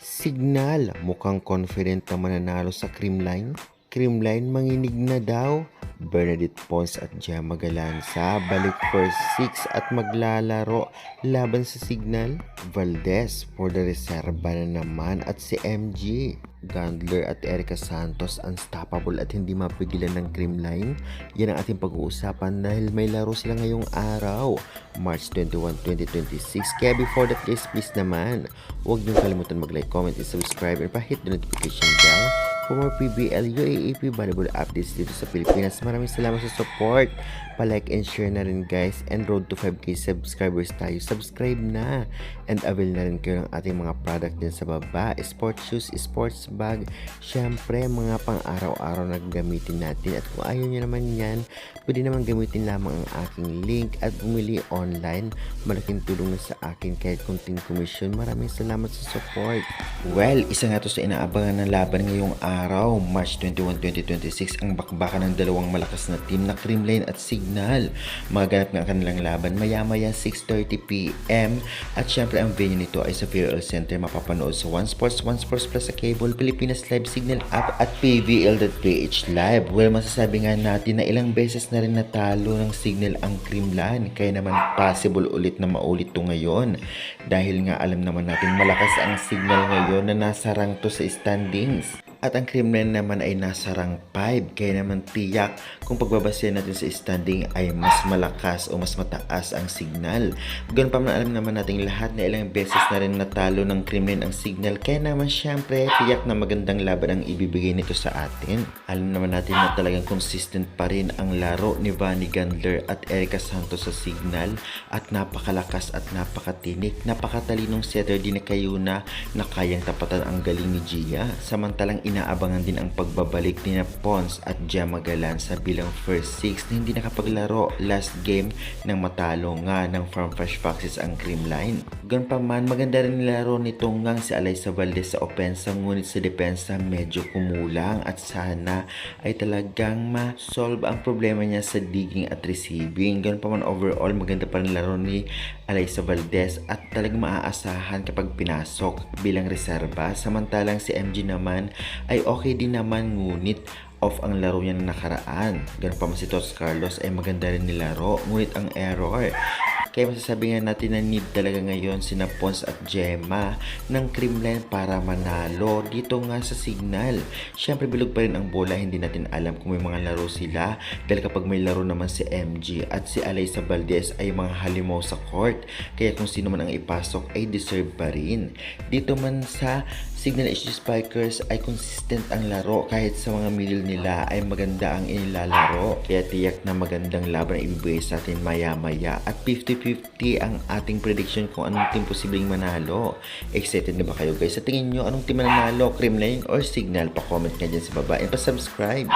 Signal, mukhang confident na mananalo sa Creamline. Creamline manginig na daw. Bernadette Pons at Gemma Galanza balik for 6 at maglalaro laban sa Signal. Valdez for the reserva na naman at si MG. Gandler at Erica Santos unstoppable at hindi mapigilan ng Creamline. Yan ang ating pag-uusapan dahil may laro sila ngayong araw, March 21, 2026. Kaya before that guys, please naman, huwag niyong kalimutan mag-like, comment, and subscribe and pa-hit the notification bell for more PBL UAAP volleyball updates dito sa Pilipinas. Maraming salamat sa support. Pa-like and share na rin guys. And road to 5k subscribers tayo. Subscribe na. And avail na rin kayo ng ating mga product din sa baba. Sports shoes, sports bag. Syempre, mga pang araw-araw na gamitin natin. At kung ayaw nyo naman yan, pwede naman gamitin lamang ang aking link at bumili online. Malaking tulong na sa akin kahit kunting commission. Maraming salamat sa support. Well, isa nga to sa inaabangan ng laban ngayong araw, March 21, 2026, ang bakbakan ng dalawang malakas na team na Creamline at Signal. Magaganap nga kanilang laban maya-maya 6:30 PM at syempre ang venue nito ay sa PRL Center. Mapapanood sa One Sports Plus sa cable, Pilipinas Live, Signal app at PVL.ph Live. Well, masasabi nga natin na ilang beses na rin natalo ng Signal ang Creamline, kaya naman possible ulit na maulit to ngayon dahil nga alam naman natin malakas ang Signal ngayon na nasa rank to sa standings. At ang Creamline naman ay nasa rank 5. Kaya naman tiyak kung pagbabasihan natin sa standing ay mas malakas o mas mataas ang Signal. Ganoon pa man alam naman natin lahat na ilang beses na rin natalo ng Creamline ang Signal. Kaya naman syempre tiyak na magandang laban ang ibibigay nito sa atin. Alam naman natin na talagang consistent pa rin ang laro ni Vanny Gandler at Erica Santos sa Signal. At napakalakas at napakatinik. Napakatalinong setter din na Kayuna na kayang tapatan ang galing ni Gia. Samantalang inaabangan din ang pagbabalik ni Pons at Gemma Galanza bilang first 6 na hindi nakapaglaro last game nang matalo nga ng Farm Fresh Foxes ang Creamline. Ganun pa man, maganda rin nilaro nitong ngang si Alyssa Valdez sa opensa, ngunit sa depensa medyo kumulang at sana ay talagang ma-solve ang problema niya sa digging at receiving. Ganun pa man, overall maganda pa rin laro ni Alyssa Valdez at talagang maaasahan kapag pinasok bilang reserba. Samantalang si MG naman ay okay din naman, ngunit off ang laro niya na nakaraan. Ganun pa man si Tots Carlos ay maganda rin nilaro, ngunit ang error. Kaya masasabi nga natin na need talaga ngayon sina Pons at Gemma ng Creamline para manalo dito nga sa Signal. Syempre bilog pa rin ang bola, hindi natin alam kung may mga laro sila dahil kapag may laro naman si MG at si Alyssa Valdez ay mga halimaw sa court. Kaya kung sino man ang ipasok ay deserve pa rin. Dito man sa Signal HG Spikers ay consistent ang laro, kahit sa mga middle nila ay maganda ang inilalaro. Kaya tiyak na magandang laban ang ibibigay sa atin maya-maya at 50-50 ang ating prediction kung anong team posibleng manalo. Excited na ba kayo guys? Sa tingin nyo, anong team mananalo? Creamline or Signal? Pa-comment nga dyan sa baba and pa-subscribe.